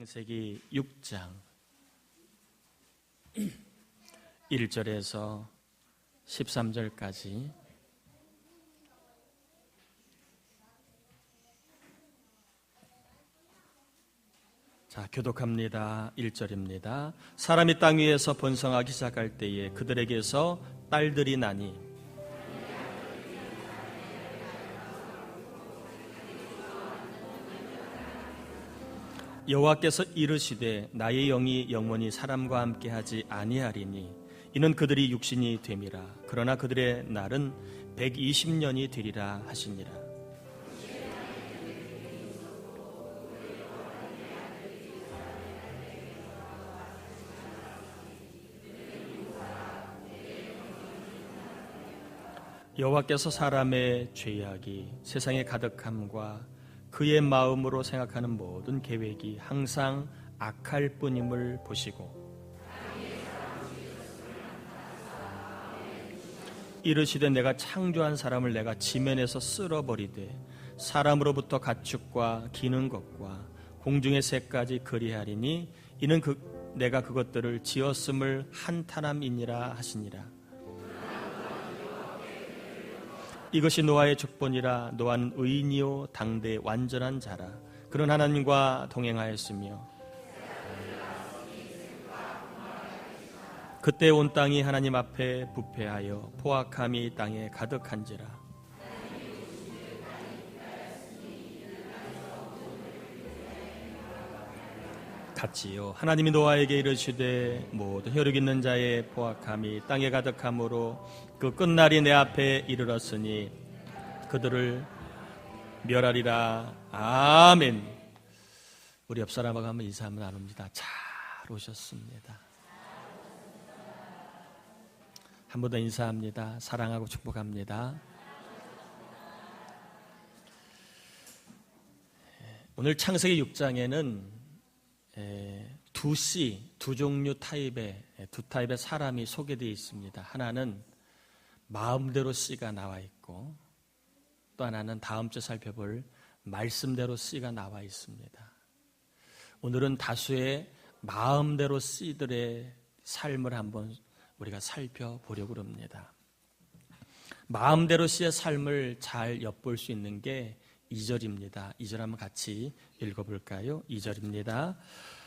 창세기 6장 1절에서 13절까지 자, 교독합니다. 1절입니다. 사람이 땅 위에서 번성하기 시작할 때에 그들에게서 딸들이 나니 여호와께서 이르시되 나의 영이 영원히 사람과 함께하지 아니하리니 이는 그들이 육신이 됨이라. 그러나 그들의 날은 120년이 되리라 하시니라. 여호와께서 사람의 죄악이 세상에 가득함과 그의 마음으로 생각하는 모든 계획이 항상 악할 뿐임을 보시고 이르시되 내가 창조한 사람을 내가 지면에서 쓸어버리되 사람으로부터 가축과 기는 것과 공중의 새까지 그리하리니 이는 내가 그것들을 지었음을 한탄함이니라 하시니라. 이것이 노아의 족본이라. 노아는 의인이요 당대 완전한 자라. 그는 하나님과 동행하였으며 그때 온 땅이 하나님 앞에 부패하여 포악함이 땅에 가득한지라. 같지요. 하나님이 노아에게 이르시되 모든 혈육 있는 자의 포악함이 땅에 가득함으로 그 끝날이 내 앞에 이르렀으니 그들을 멸하리라. 아멘. 우리 옆 사람하고 한번 인사 한번 나눕니다. 잘 오셨습니다. 한 번 더 인사합니다. 사랑하고 축복합니다. 오늘 창세기 6장에는 두 종류 두 타입의 사람이 소개되어 있습니다. 하나는 마음대로 씨가 나와 있고 또 하나는 다음 주에 살펴볼 말씀대로 씨가 나와 있습니다. 오늘은 다수의 마음대로 씨들의 삶을 한번 우리가 살펴보려고 합니다. 마음대로 씨의 삶을 잘 엿볼 수 있는 게 2절입니다. 2절 한번 같이 읽어볼까요? 2절입니다.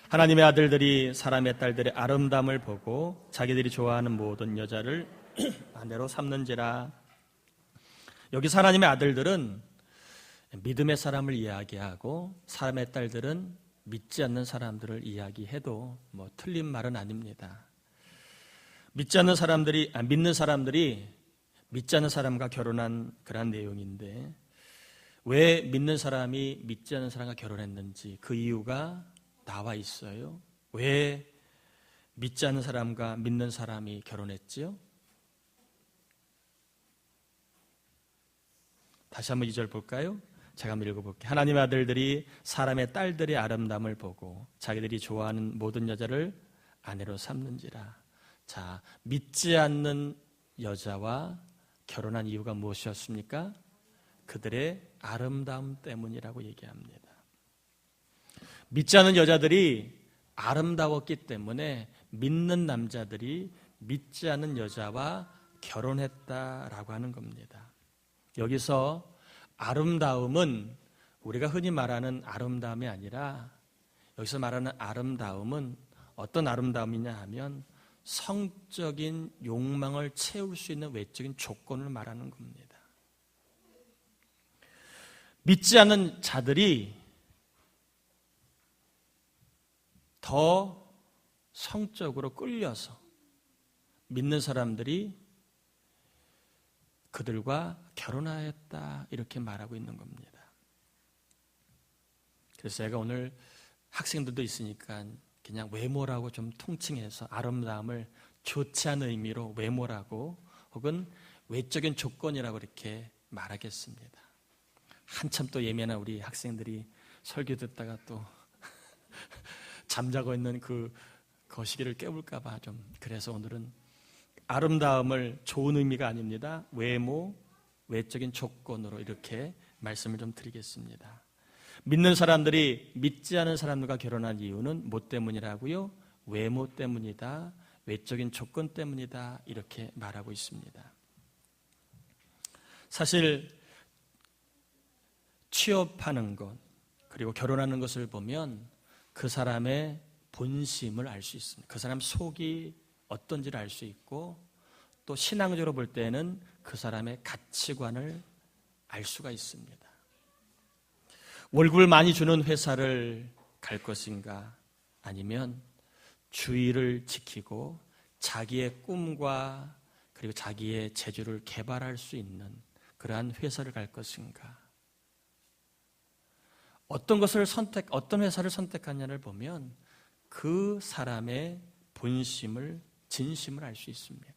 하나님의 아들들이 사람의 딸들의 아름다움을 보고 자기들이 좋아하는 모든 여자를 아내로 삼는지라. 여기서 하나님의 아들들은 믿음의 사람을 이야기하고 사람의 딸들은 믿지 않는 사람들을 이야기해도 틀린 말은 아닙니다. 믿는 사람들이 믿지 않는 사람과 결혼한 그런 내용인데 왜 믿는 사람이 믿지 않는 사람과 결혼했는지 그 이유가 나와 있어요. 왜 믿지 않는 사람과 믿는 사람이 결혼했지요? 다시 한번 2절 볼까요? 제가 한번 읽어볼게요. 하나님의 아들들이 사람의 딸들의 아름다움을 보고 자기들이 좋아하는 모든 여자를 아내로 삼는지라. 자, 믿지 않는 여자와 결혼한 이유가 무엇이었습니까? 그들의 아름다움 때문이라고 얘기합니다. 믿지 않는 여자들이 아름다웠기 때문에 믿는 남자들이 믿지 않는 여자와 결혼했다라고 하는 겁니다. 여기서 아름다움은 우리가 흔히 말하는 아름다움이 아니라 여기서 말하는 아름다움은 어떤 아름다움이냐 하면 성적인 욕망을 채울 수 있는 외적인 조건을 말하는 겁니다. 믿지 않는 자들이 더 성적으로 끌려서 믿는 사람들이 그들과 결혼하였다 이렇게 말하고 있는 겁니다. 그래서 제가 오늘 학생들도 있으니까 그냥 외모라고 좀 통칭해서 아름다움을 좋지 않은 의미로 외모라고 혹은 외적인 조건이라고 이렇게 말하겠습니다. 한참 또 예민한 우리 학생들이 설교 듣다가 또 잠자고 있는 그 거시기를 깨울까 봐 좀 그래서 오늘은 아름다움을 좋은 의미가 아닙니다. 외모, 외적인 조건으로 이렇게 말씀을 좀 드리겠습니다. 믿는 사람들이 믿지 않은 사람들과 결혼한 이유는 뭐 때문이라고요? 외모 때문이다, 외적인 조건 때문이다, 이렇게 말하고 있습니다. 사실 취업하는 것 그리고 결혼하는 것을 보면 그 사람의 본심을 알 수 있습니다. 그 사람 속이 어떤지를 알 수 있고, 또 신앙적으로 볼 때는 그 사람의 가치관을 알 수가 있습니다. 월급을 많이 주는 회사를 갈 것인가, 아니면 주의를 지키고 자기의 꿈과 그리고 자기의 재주를 개발할 수 있는 그러한 회사를 갈 것인가, 어떤 회사를 선택하냐를 보면 그 사람의 본심을, 진심을 알 수 있습니다.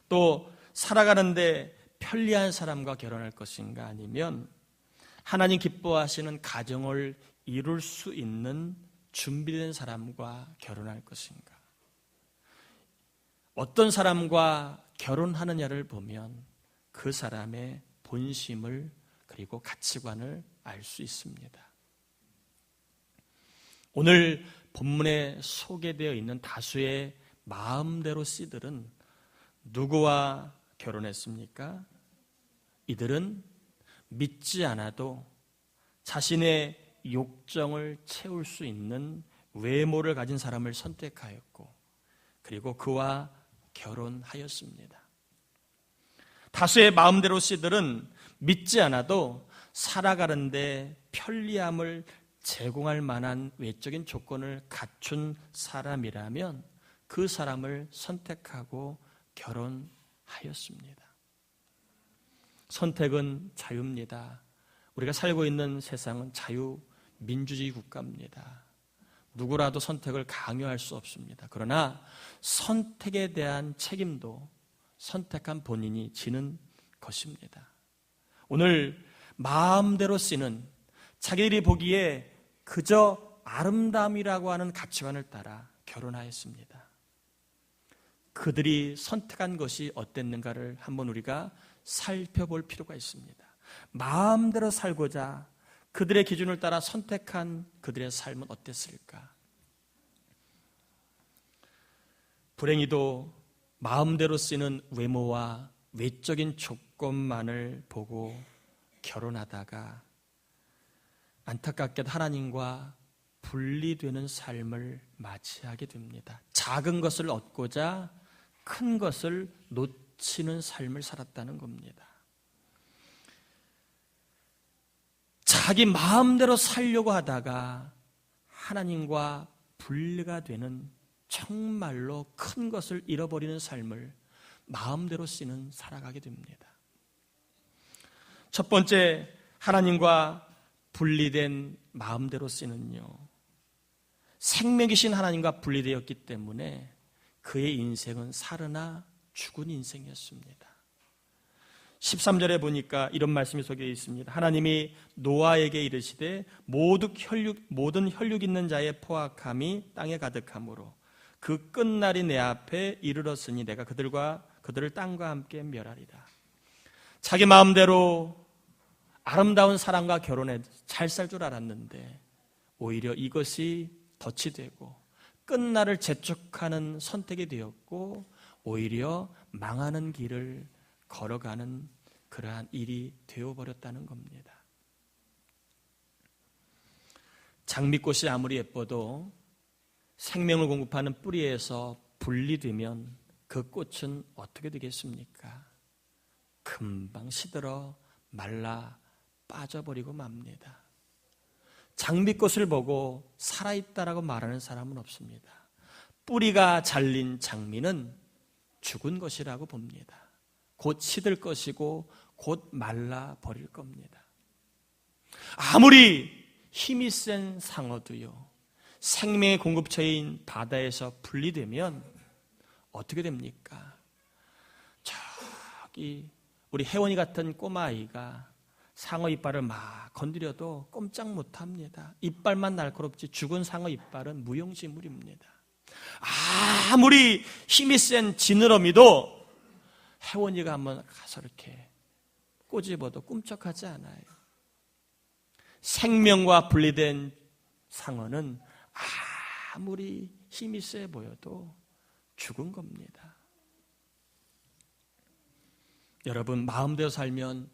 또 살아가는데 편리한 사람과 결혼할 것인가, 아니면 하나님 기뻐하시는 가정을 이룰 수 있는 준비된 사람과 결혼할 것인가. 어떤 사람과 결혼하느냐를 보면 그 사람의 본심을 그리고 가치관을 알 수 있습니다. 오늘 본문에 소개되어 있는 다수의 마음대로 씨들은 누구와 결혼했습니까? 이들은 믿지 않아도 자신의 욕정을 채울 수 있는 외모를 가진 사람을 선택하였고, 그리고 그와 결혼하였습니다. 다수의 마음대로 씨들은 믿지 않아도 살아가는데 편리함을 제공할 만한 외적인 조건을 갖춘 사람이라면 그 사람을 선택하고 결혼하였습니다. 선택은 자유입니다. 우리가 살고 있는 세상은 자유민주주의 국가입니다. 누구라도 선택을 강요할 수 없습니다. 그러나 선택에 대한 책임도 선택한 본인이 지는 것입니다. 오늘 마음대로 쓰는, 자기들이 보기에 그저 아름다움이라고 하는 가치관을 따라 결혼하였습니다. 그들이 선택한 것이 어땠는가를 한번 우리가 살펴볼 필요가 있습니다. 마음대로 살고자 그들의 기준을 따라 선택한 그들의 삶은 어땠을까? 불행히도 마음대로 쓰는 외모와 외적인 조건만을 보고 결혼하다가 안타깝게도 하나님과 분리되는 삶을 맞이하게 됩니다. 작은 것을 얻고자 큰 것을 놓치는 삶을 살았다는 겁니다. 자기 마음대로 살려고 하다가 하나님과 분리가 되는 정말로 큰 것을 잃어버리는 삶을 마음대로 씨는 살아가게 됩니다. 첫 번째, 하나님과 분리된 마음대로 씨는요, 생명이신 하나님과 분리되었기 때문에 그의 인생은 살으나 죽은 인생이었습니다. 13절에 보니까 이런 말씀이 적혀 있습니다. 하나님이 노아에게 이르시되 모든 혈육 있는 자의 포악함이 땅에 가득하므로 그 끝날이 내 앞에 이르렀으니 내가 그들을 땅과 함께 멸하리라. 자기 마음대로 아름다운 사람과 결혼해 잘 살 줄 알았는데 오히려 이것이 덫이 되고 끝날을 재촉하는 선택이 되었고 오히려 망하는 길을 걸어가는 그러한 일이 되어버렸다는 겁니다. 장미꽃이 아무리 예뻐도 생명을 공급하는 뿌리에서 분리되면 그 꽃은 어떻게 되겠습니까? 금방 시들어 말라 빠져버리고 맙니다. 장미꽃을 보고 살아있다라고 말하는 사람은 없습니다. 뿌리가 잘린 장미는 죽은 것이라고 봅니다. 곧 시들 것이고 곧 말라버릴 겁니다. 아무리 힘이 센 상어도요, 생명의 공급처인 바다에서 분리되면 어떻게 됩니까? 저기 우리 혜원이 같은 꼬마아이가 상어 이빨을 막 건드려도 꼼짝 못합니다. 이빨만 날카롭지 죽은 상어 이빨은 무용지물입니다. 아무리 힘이 센 지느러미도 혜원이가 한번 가서 이렇게 꼬집어도 꿈쩍하지 않아요. 생명과 분리된 상어는 아무리 힘이 세 보여도 죽은 겁니다. 여러분, 마음대로 살면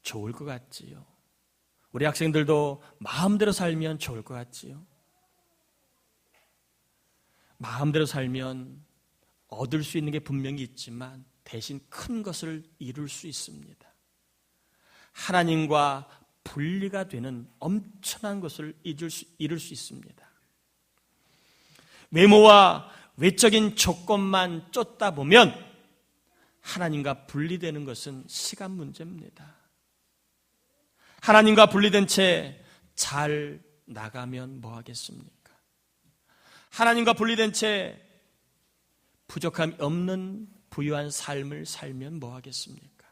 좋을 것 같지요? 우리 학생들도 마음대로 살면 좋을 것 같지요? 마음대로 살면 얻을 수 있는 게 분명히 있지만 대신 큰 것을 이룰 수 있습니다. 하나님과 분리가 되는 엄청난 것을 이룰 수 있습니다. 외모와 외적인 조건만 쫓다 보면 하나님과 분리되는 것은 시간 문제입니다. 하나님과 분리된 채 잘 나가면 뭐 하겠습니까? 하나님과 분리된 채 부족함이 없는 부유한 삶을 살면 뭐 하겠습니까?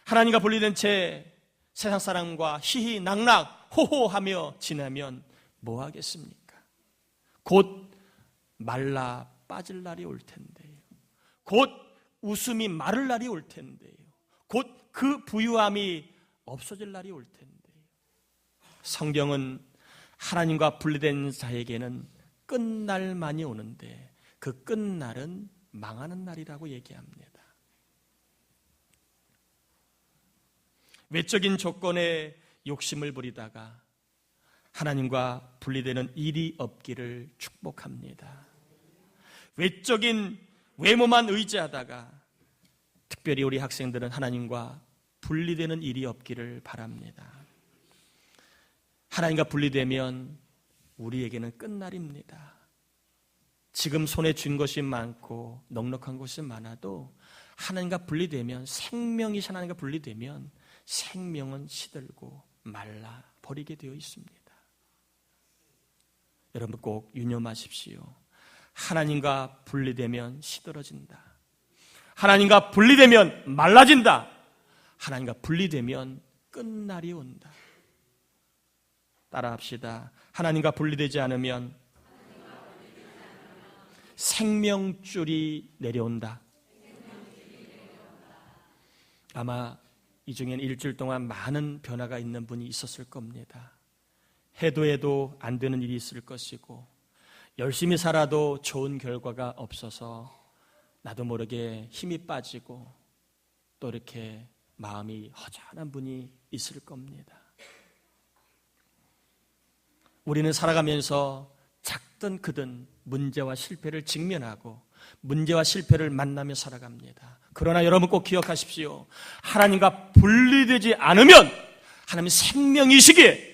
하나님과 분리된 채 세상 사람과 희희낙낙 호호하며 지내면 뭐 하겠습니까? 곧 말라 빠질 날이 올 텐데요. 곧 웃음이 마를 날이 올 텐데요. 곧 그 부유함이 없어질 날이 올 텐데요. 성경은 하나님과 분리된 자에게는 끝날만이 오는데 그 끝날은 망하는 날이라고 얘기합니다. 외적인 조건에 욕심을 부리다가 하나님과 분리되는 일이 없기를 축복합니다. 외적인 외모만 의지하다가 특별히 우리 학생들은 하나님과 분리되는 일이 없기를 바랍니다. 하나님과 분리되면 우리에게는 끝날입니다. 지금 손에 쥔 것이 많고 넉넉한 것이 많아도 하나님과 분리되면 생명이 하나님과 분리되면 생명은 시들고 말라 버리게 되어 있습니다. 여러분 꼭 유념하십시오. 하나님과 분리되면 시들어진다. 하나님과 분리되면 말라진다. 하나님과 분리되면 끝날이 온다. 따라합시다. 하나님과 분리되지 않으면 생명줄이 내려온다. 아마 이 중에는 일주일 동안 많은 변화가 있는 분이 있었을 겁니다. 해도 안 되는 일이 있을 것이고 열심히 살아도 좋은 결과가 없어서 나도 모르게 힘이 빠지고 또 이렇게 마음이 허전한 분이 있을 겁니다. 우리는 살아가면서 작든 크든 문제와 실패를 직면하고 문제와 실패를 만나며 살아갑니다. 그러나 여러분 꼭 기억하십시오. 하나님과 분리되지 않으면 하나님의 생명이시기에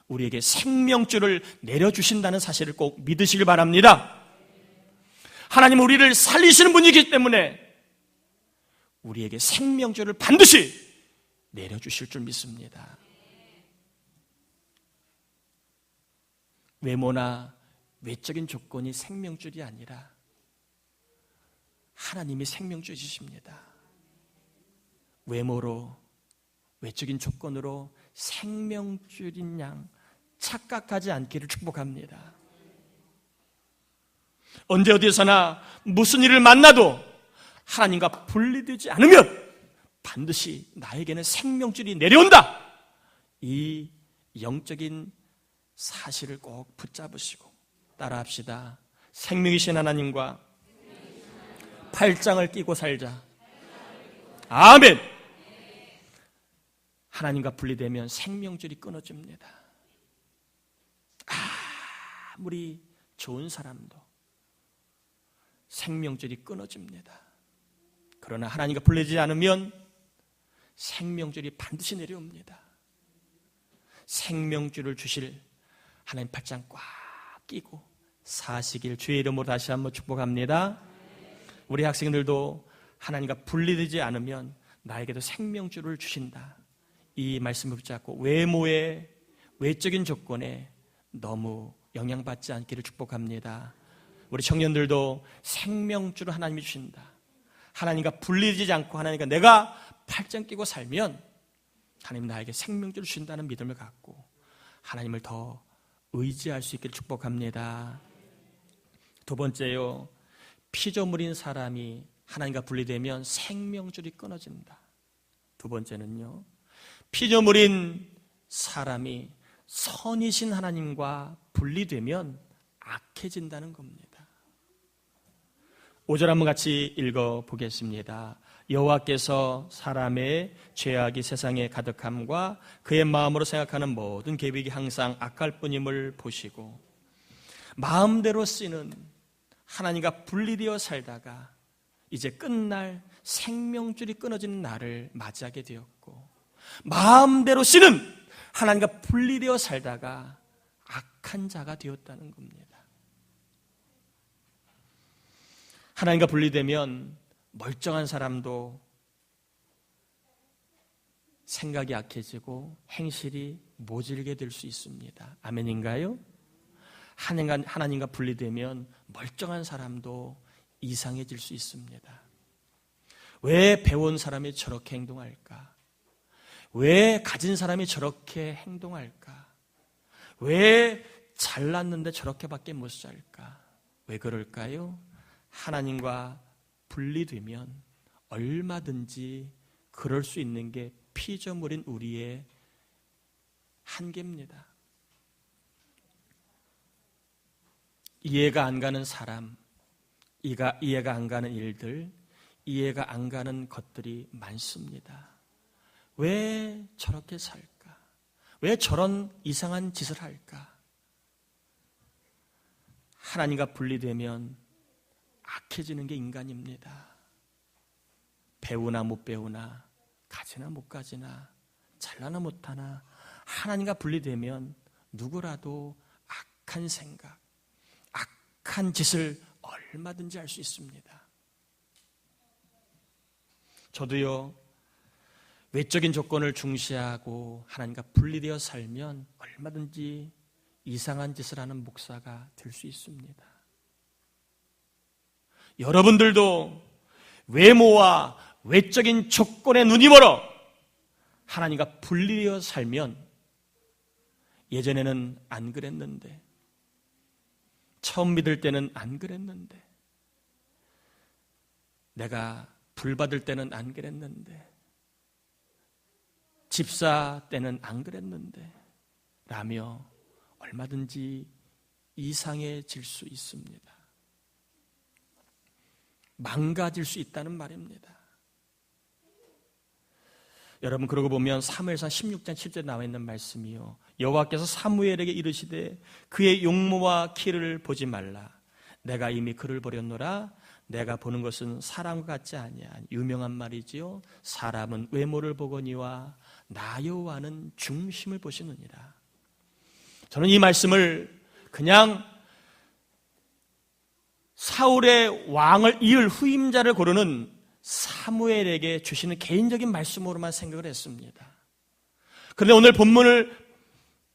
우리에게 생명줄을 내려주신다는 사실을 꼭 믿으시길 바랍니다. 하나님은 우리를 살리시는 분이기 때문에 우리에게 생명줄을 반드시 내려주실 줄 믿습니다. 외모나 외적인 조건이 생명줄이 아니라 하나님이 생명줄이십니다. 외모로 외적인 조건으로 생명줄인 양 착각하지 않기를 축복합니다. 언제 어디서나 무슨 일을 만나도 하나님과 분리되지 않으면 반드시 나에게는 생명줄이 내려온다. 이 영적인 사실을 꼭 붙잡으시고 따라합시다. 생명이신 하나님과 팔짱을 끼고 살자. 아멘. 하나님과 분리되면 생명줄이 끊어집니다. 아무리 좋은 사람도 생명줄이 끊어집니다. 그러나 하나님과 분리되지 않으면 생명줄이 반드시 내려옵니다. 생명줄을 주실 하나님 팔짱 꽉 끼고 사시길 주의 이름으로 다시 한번 축복합니다. 우리 학생들도 하나님과 분리되지 않으면 나에게도 생명줄을 주신다. 이 말씀을 붙잡고 외모의 외적인 조건에 너무 영향받지 않기를 축복합니다. 우리 청년들도 생명줄을 하나님이 주신다. 하나님과 분리되지 않고 하나님과 내가 팔짱 끼고 살면 하나님 나에게 생명줄을 주신다는 믿음을 갖고 하나님을 더 의지할 수 있기를 축복합니다. 두 번째요, 피조물인 사람이 하나님과 분리되면 생명줄이 끊어진다. 두 번째는요, 피조물인 사람이 선이신 하나님과 분리되면 악해진다는 겁니다. 5절 한번 같이 읽어보겠습니다. 여호와께서 사람의 죄악이 세상에 가득함과 그의 마음으로 생각하는 모든 계획이 항상 악할 뿐임을 보시고 마음대로 쓰는 하나님과 분리되어 살다가 이제 끝날 생명줄이 끊어지는 날을 맞이하게 되었고 마음대로 쓰는 하나님과 분리되어 살다가 악한 자가 되었다는 겁니다. 하나님과 분리되면 멀쩡한 사람도 생각이 약해지고 행실이 모질게 될 수 있습니다. 아멘인가요? 하나님과 분리되면 멀쩡한 사람도 이상해질 수 있습니다. 왜 배운 사람이 저렇게 행동할까? 왜 가진 사람이 저렇게 행동할까? 왜 잘났는데 저렇게밖에 못 살까? 왜 그럴까요? 하나님과 분리되면 얼마든지 그럴 수 있는 게 피조물인 우리의 한계입니다. 이해가 안 가는 사람, 이해가 안 가는 일들, 이해가 안 가는 것들이 많습니다. 왜 저렇게 살까? 왜 저런 이상한 짓을 할까? 하나님과 분리되면 악해지는 게 인간입니다. 배우나 못 배우나, 가지나 못 가지나, 잘나나 못하나, 하나님과 분리되면 누구라도 악한 생각, 악한 짓을 얼마든지 할 수 있습니다. 저도요, 외적인 조건을 중시하고 하나님과 분리되어 살면 얼마든지 이상한 짓을 하는 목사가 될 수 있습니다. 여러분들도 외모와 외적인 조건에 눈이 멀어 하나님과 분리되어 살면 예전에는 안 그랬는데, 처음 믿을 때는 안 그랬는데, 내가 불 받을 때는 안 그랬는데, 집사 때는 안 그랬는데 라며 얼마든지 이상해질 수 있습니다. 망가질 수 있다는 말입니다. 여러분, 그러고 보면 사무엘상 16장 7절에 나와 있는 말씀이요, 여호와께서 사무엘에게 이르시되 그의 용모와 키를 보지 말라. 내가 이미 그를 버렸노라. 내가 보는 것은 사람과 같지 아니한 유명한 말이지요. 사람은 외모를 보거니와 나 여호와는 중심을 보시느니라. 저는 이 말씀을 그냥 사울의 왕을 이을 후임자를 고르는 사무엘에게 주시는 개인적인 말씀으로만 생각을 했습니다. 그런데 오늘 본문을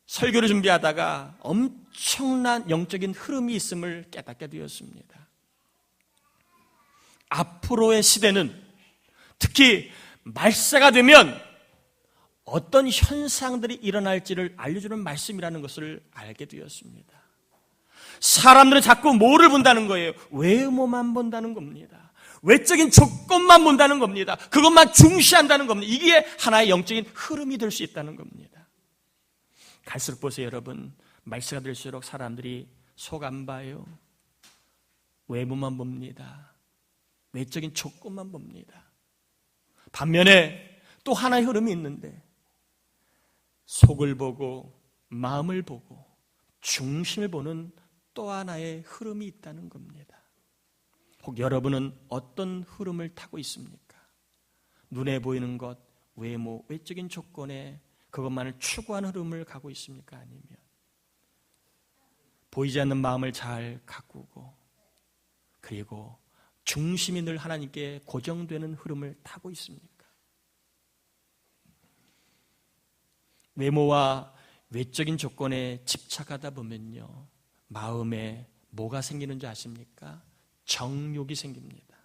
설교를 준비하다가 엄청난 영적인 흐름이 있음을 깨닫게 되었습니다. 앞으로의 시대는 특히 말세가 되면 어떤 현상들이 일어날지를 알려주는 말씀이라는 것을 알게 되었습니다. 사람들은 자꾸 뭐를 본다는 거예요? 외모만 본다는 겁니다. 외적인 조건만 본다는 겁니다. 그것만 중시한다는 겁니다. 이게 하나의 영적인 흐름이 될 수 있다는 겁니다. 갈수록 보세요, 여러분. 말세가 될수록 사람들이 속 안 봐요. 외모만 봅니다. 외적인 조건만 봅니다. 반면에 또 하나의 흐름이 있는데 속을 보고 마음을 보고 중심을 보는 또 하나의 흐름이 있다는 겁니다. 혹 여러분은 어떤 흐름을 타고 있습니까? 눈에 보이는 것, 외모, 외적인 조건에 그것만을 추구하는 흐름을 가고 있습니까? 아니면 보이지 않는 마음을 잘 가꾸고 그리고 중심이 늘 하나님께 고정되는 흐름을 타고 있습니까? 외모와 외적인 조건에 집착하다 보면요, 마음에 뭐가 생기는 줄 아십니까? 정욕이 생깁니다.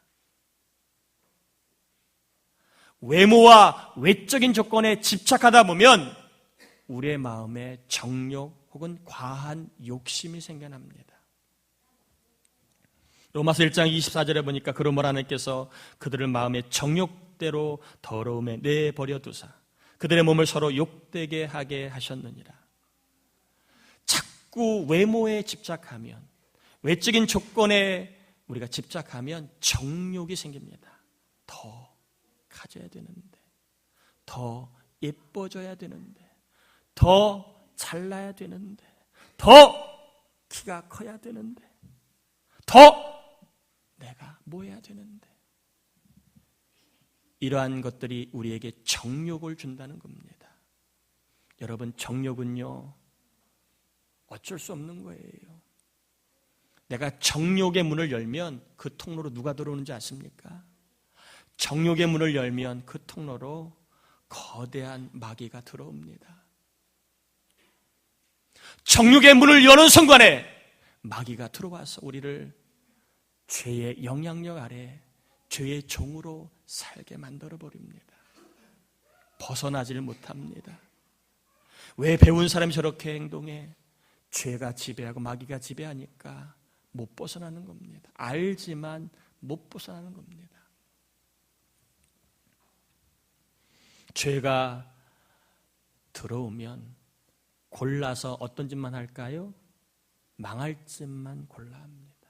외모와 외적인 조건에 집착하다 보면 우리의 마음에 정욕 혹은 과한 욕심이 생겨납니다. 로마서 1장 24절에 보니까 그러므로 하나님께서 그들을 마음의 정욕대로 더러움에 내버려 두사 그들의 몸을 서로 욕되게 하게 하셨느니라. 자꾸 외모에 집착하면, 외적인 조건에 우리가 집착하면 정욕이 생깁니다. 더 가져야 되는데, 더 예뻐져야 되는데, 더 잘나야 되는데, 더 키가 커야 되는데, 더 내가 뭐 해야 되는데, 이러한 것들이 우리에게 정욕을 준다는 겁니다. 여러분, 정욕은요, 어쩔 수 없는 거예요. 내가 정욕의 문을 열면 그 통로로 누가 들어오는지 아십니까? 정욕의 문을 열면 그 통로로 거대한 마귀가 들어옵니다. 정욕의 문을 여는 순간에 마귀가 들어와서 우리를 죄의 영향력 아래 죄의 종으로 살게 만들어버립니다. 벗어나지를 못합니다. 왜 배운 사람이 저렇게 행동해? 죄가 지배하고 마귀가 지배하니까 못 벗어나는 겁니다. 알지만 못 벗어나는 겁니다. 죄가 들어오면 골라서 어떤 짓만 할까요? 망할 짓만 골라 합니다.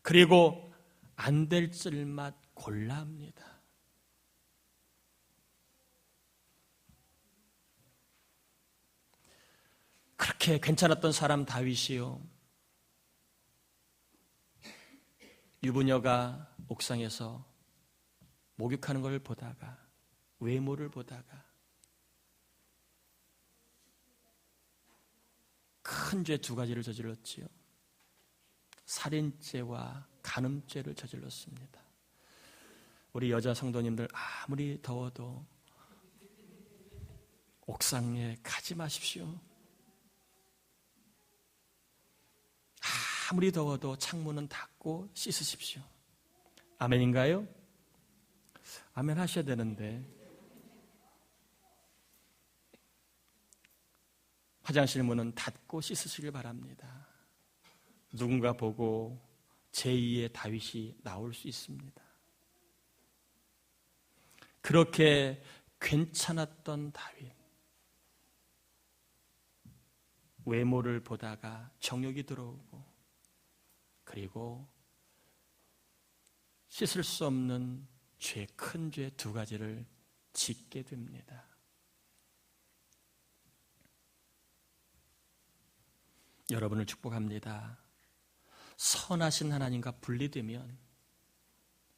그리고 안 될 짓만 골라 합니다. 그렇게 괜찮았던 사람 다윗이요, 유부녀가 옥상에서 목욕하는 걸 보다가, 외모를 보다가 큰 죄 두 가지를 저질렀지요. 살인죄와 간음죄를 저질렀습니다. 우리 여자 성도님들, 아무리 더워도 옥상에 가지 마십시오. 아무리 더워도 창문은 닫고 씻으십시오. 아멘인가요? 아멘 하셔야 되는데, 화장실 문은 닫고 씻으시길 바랍니다. 누군가 보고 제2의 다윗이 나올 수 있습니다. 그렇게 괜찮았던 다윗, 외모를 보다가 정욕이 들어오고, 그리고 씻을 수 없는 죄, 큰 죄 두 가지를 짓게 됩니다. 여러분을 축복합니다. 선하신 하나님과 분리되면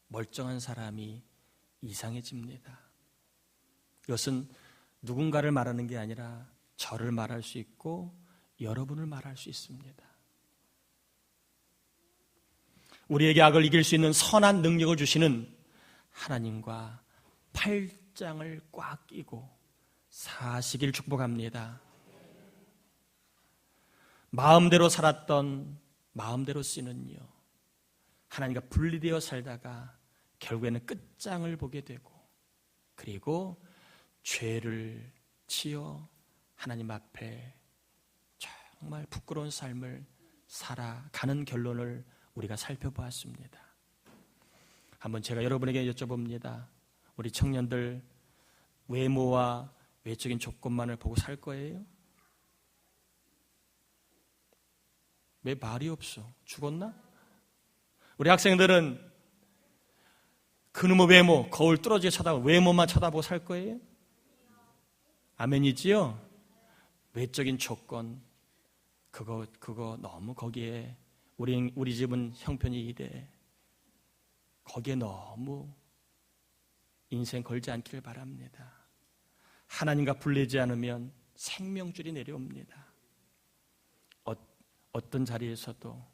멀쩡한 사람이 이상해집니다. 이것은 누군가를 말하는 게 아니라 저를 말할 수 있고 여러분을 말할 수 있습니다. 우리에게 악을 이길 수 있는 선한 능력을 주시는 하나님과 팔짱을 꽉 끼고 사시길 축복합니다. 마음대로 살았던 마음대로 쓰는요, 하나님과 분리되어 살다가 결국에는 끝장을 보게 되고, 그리고 죄를 지어 하나님 앞에 정말 부끄러운 삶을 살아가는 결론을 우리가 살펴보았습니다. 한번 제가 여러분에게 여쭤봅니다. 우리 청년들, 외모와 외적인 조건만을 보고 살 거예요? 왜 말이 없어? 죽었나? 우리 학생들은 그놈의 외모, 거울 뚫어지게 쳐다보고 외모만 쳐다보고 살 거예요? 아멘이지요? 외적인 조건, 그거 너무 거기에 우리 집은 형편이 이래, 거기에 너무 인생 걸지 않기를 바랍니다. 하나님과 분리되지 않으면 생명줄이 내려옵니다. 어떤 자리에서도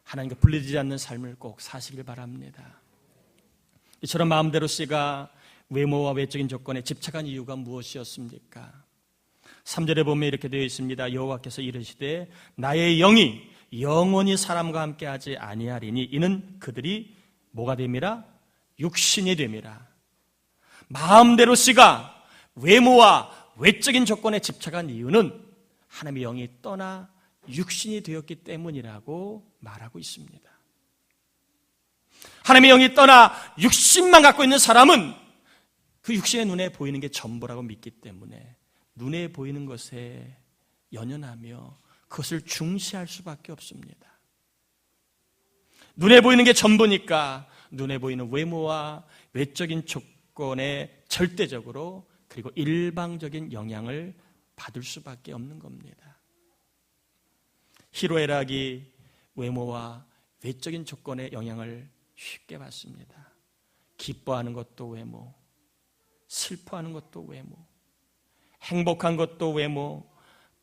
하나님과 분리되지 않는 삶을 꼭 사시길 바랍니다. 이처럼 마음대로 씨가 외모와 외적인 조건에 집착한 이유가 무엇이었습니까? 3절에 보면 이렇게 되어 있습니다. 여호와께서 이르시되 나의 영이 영원히 사람과 함께하지 아니하리니 이는 그들이 뭐가 됨이라? 육신이 됨이라. 마음대로 씨가 외모와 외적인 조건에 집착한 이유는 하나님의 영이 떠나 육신이 되었기 때문이라고 말하고 있습니다. 하나님의 영이 떠나 육신만 갖고 있는 사람은 그 육신의 눈에 보이는 게 전부라고 믿기 때문에 눈에 보이는 것에 연연하며 그것을 중시할 수밖에 없습니다. 눈에 보이는 게 전부니까 눈에 보이는 외모와 외적인 조건에 절대적으로 그리고 일방적인 영향을 받을 수밖에 없는 겁니다. 희로애락이 외모와 외적인 조건의 영향을 쉽게 받습니다. 기뻐하는 것도 외모, 슬퍼하는 것도 외모, 행복한 것도 외모,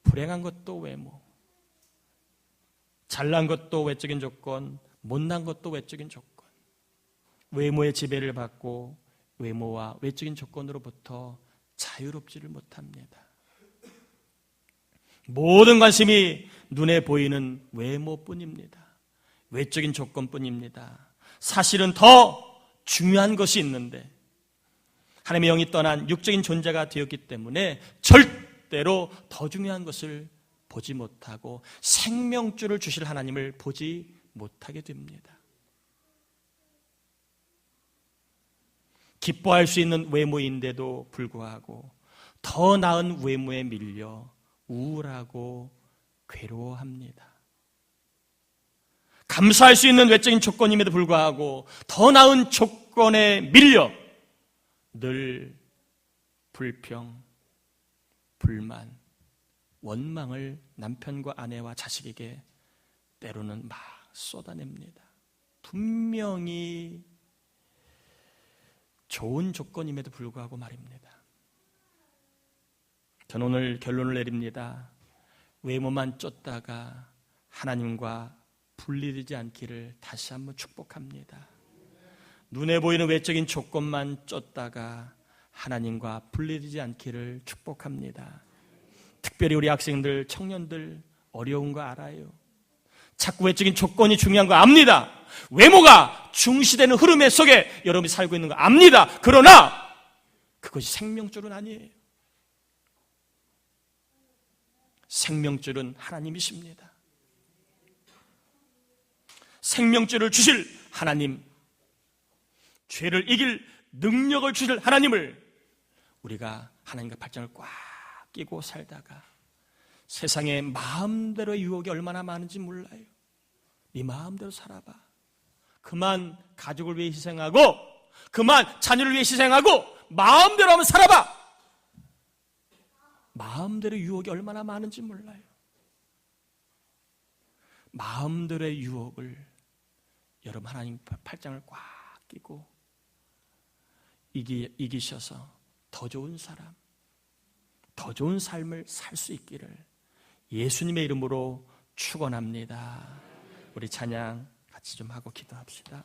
불행한 것도 외모, 잘난 것도 외적인 조건, 못난 것도 외적인 조건. 외모의 지배를 받고 외모와 외적인 조건으로부터 자유롭지를 못합니다. 모든 관심이 눈에 보이는 외모뿐입니다. 외적인 조건뿐입니다. 사실은 더 중요한 것이 있는데 하나님의 영이 떠난 육적인 존재가 되었기 때문에 절대로 더 중요한 것을 보지 못하고 생명줄을 주실 하나님을 보지 못하게 됩니다. 기뻐할 수 있는 외모인데도 불구하고 더 나은 외모에 밀려 우울하고 괴로워합니다. 감사할 수 있는 외적인 조건임에도 불구하고 더 나은 조건에 밀려 늘 불평, 불만, 원망을 남편과 아내와 자식에게 때로는 막 쏟아냅니다. 분명히 좋은 조건임에도 불구하고 말입니다. 저는 오늘 결론을 내립니다. 외모만 쫓다가 하나님과 분리되지 않기를 다시 한번 축복합니다. 눈에 보이는 외적인 조건만 쫓다가 하나님과 분리되지 않기를 축복합니다. 특별히 우리 학생들, 청년들 어려운 거 알아요. 자꾸 외적인 조건이 중요한 거 압니다. 외모가 중시되는 흐름 속에 여러분이 살고 있는 거 압니다. 그러나 그것이 생명줄은 아니에요. 생명줄은 하나님이십니다. 생명줄을 주실 하나님, 죄를 이길 능력을 주실 하나님을 우리가 하나님과 발전을 꽉 끼고 살다가 세상에 마음대로 유혹이 얼마나 많은지 몰라요. 네 마음대로 살아봐. 그만 가족을 위해 희생하고 그만 자녀를 위해 희생하고 마음대로 한번 살아봐. 마음대로 유혹이 얼마나 많은지 몰라요. 마음대로의 유혹을 여러분 하나님 팔짱을 꽉 끼고 이기셔서 더 좋은 사람, 더 좋은 삶을 살 수 있기를 예수님의 이름으로 축원합니다. 우리 찬양 같이 좀 하고 기도합시다.